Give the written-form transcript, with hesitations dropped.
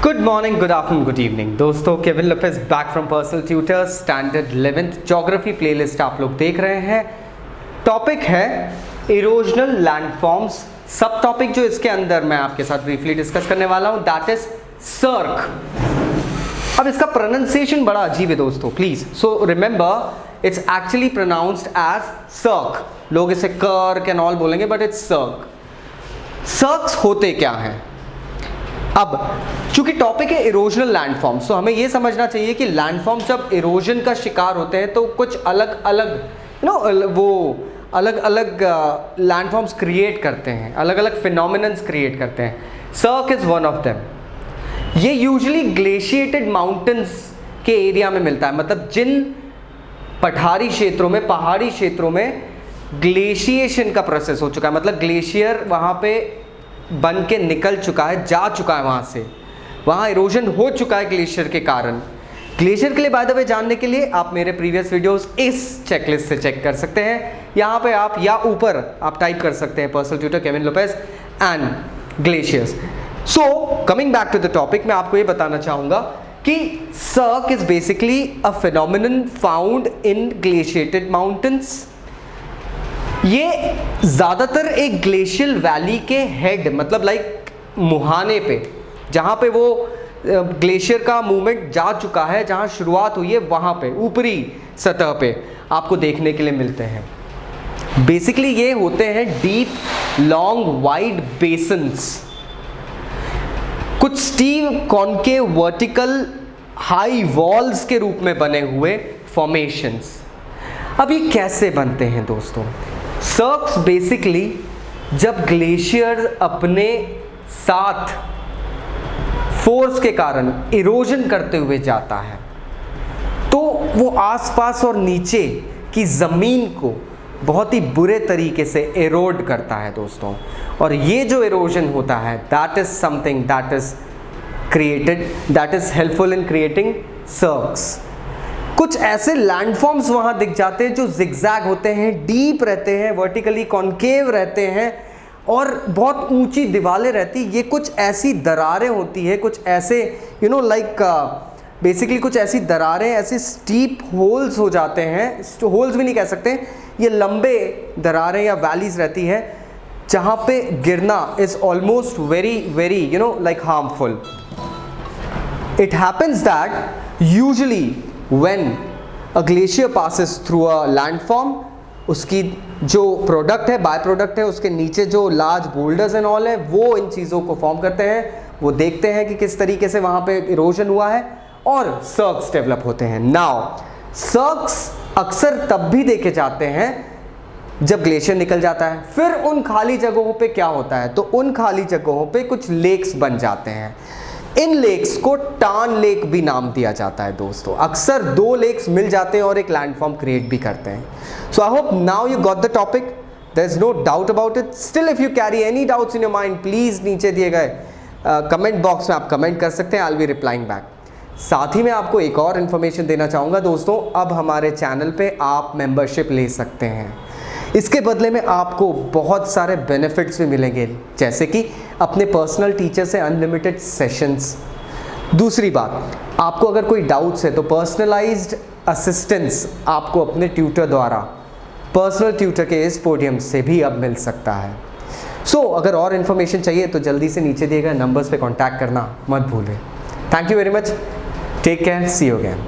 Good morning, good afternoon, good evening दोस्तों। Kevin Lopez back from personal tutor standard 11th geography playlist आप लोग देख रहे हैं। टॉपिक है इरोजनल लैंडफॉर्म्स। सब टॉपिक जो इसके अंदर मैं आपके साथ ब्रीफली डिस्कस करने वाला हूं दैट इज सर्क। अब इसका प्रोनाउंसिएशन बड़ा अजीब है दोस्तों, please so remember it's actually pronounced as cirque. लोग इसे कर्क एंड ऑल बोलेंगे बट इट्स सर्क। सर्क्स होते क्या हैं? अब चूंकि टॉपिक है इरोजनल लैंडफॉर्म्स, तो हमें यह समझना चाहिए कि लैंडफॉर्म्स जब इरोजन का शिकार होते हैं तो कुछ अलग अलग वो अलग अलग लैंडफॉर्म्स क्रिएट करते हैं, अलग अलग फिनोमिनन्स क्रिएट करते हैं। सर्क इज वन ऑफ देम। ये यूजुअली ग्लेशिएटेड माउंटेन्स के एरिया में मिलता है, मतलब जिन पठारी क्षेत्रों में, पहाड़ी क्षेत्रों में ग्लेशिएशन का प्रोसेस हो चुका है, मतलब ग्लेशियर वहाँ पे बन के निकल चुका है, जा चुका है, वहाँ से वहाँ इरोजन हो चुका है ग्लेशियर के कारण। ग्लेशियर के लिए बाय द वे जानने के लिए आप मेरे प्रीवियस वीडियोस इस चेकलिस्ट से चेक कर सकते हैं। यहाँ पे आप या ऊपर आप टाइप कर सकते हैं personal tutor Kevin Lopez and glaciers. So coming back to the topic, मैं आपको ये बताना चाहूँगा कि cirque is basically a phenomenon found in glaciated mountains. ये ज़्यादातर एक ग्लेशियल वैली के हेड, मतलब लाइक मुहाने पे, जहाँ पे वो ग्लेशियर का मूवमेंट जा चुका है, जहाँ शुरुआत हुई है, वहाँ पे ऊपरी सतह पे आपको देखने के लिए मिलते हैं। बेसिकली ये होते हैं डीप लॉन्ग वाइड बेसन्स, कुछ Steve concave vertical high walls के रूप में बने हुए फॉर्मेशंस। अब ये कैसे बनते हैं दोस्तों? सर्क्स बेसिकली जब ग्लेशियर अपने साथ फोर्स के कारण इरोजन करते हुए जाता है तो वो आसपास और नीचे की ज़मीन को बहुत ही बुरे तरीके से एरोड करता है दोस्तों। और ये जो इरोजन होता है that is something that is created, that is helpful in creating cirques. कुछ ऐसे लैंडफॉर्म्स वहाँ दिख जाते हैं जो जिगजैग होते हैं, डीप रहते हैं, वर्टिकली कॉनकेव रहते हैं और बहुत ऊंची दीवारें रहती। ये कुछ ऐसी दरारें होती है, कुछ ऐसे बेसिकली कुछ ऐसी दरारें, ऐसे स्टीप होल्स हो जाते हैं, होल्स भी नहीं कह सकते, ये लंबे दरारें या वैलीज रहती है जहाँ पे गिरना is almost very very harmful. It happens that usually when a glacier passes through a landform, उसकी जो प्रोडक्ट है, बाय प्रोडक्ट है, उसके नीचे जो लार्ज बोल्डर्स एंड ऑल है, वो इन चीज़ों को फॉर्म करते हैं। वो देखते हैं कि किस तरीके से वहाँ पे इरोजन हुआ है और सर्क्स डेवलप होते हैं। नाउ सर्क्स अक्सर तब भी देखे जाते हैं जब ग्लेशियर निकल जाता है। फिर उन खाली जगहों पे क्या होता है, तो उन खाली जगहों पे कुछ लेक्स बन जाते हैं। इन लेक्स को टान लेक भी नाम दिया जाता है दोस्तों। अक्सर दो लेक्स मिल जाते हैं और एक लैंडफॉर्म क्रिएट भी करते हैं। So I hope now you got the topic, there is no doubt about it. Still if you carry any doubts in your mind, please नीचे दिए गए कमेंट बॉक्स में आप कमेंट कर सकते हैं, I will be replying back. साथ ही मैं आपको एक और इन्फॉर्मेशन देना चाहूँगा दोस्तों, अब हमारे चैनल पे आप मेंबरशिप ले सकते हैं। इसके बदले में आपको बहुत सारे बेनिफिट्स भी मिलेंगे, जैसे कि अपने पर्सनल टीचर से अनलिमिटेड सेशंस। दूसरी बात, आपको अगर कोई डाउट्स है तो पर्सनलाइज्ड असिस्टेंस आपको अपने ट्यूटर द्वारा, पर्सनल ट्यूटर के इस पोडियम से भी अब मिल सकता है। सो अगर और इन्फॉर्मेशन चाहिए तो जल्दी से नीचे दिए गए नंबर्स पे कांटेक्ट करना मत भूलें। Thank you very much, take care, see you again.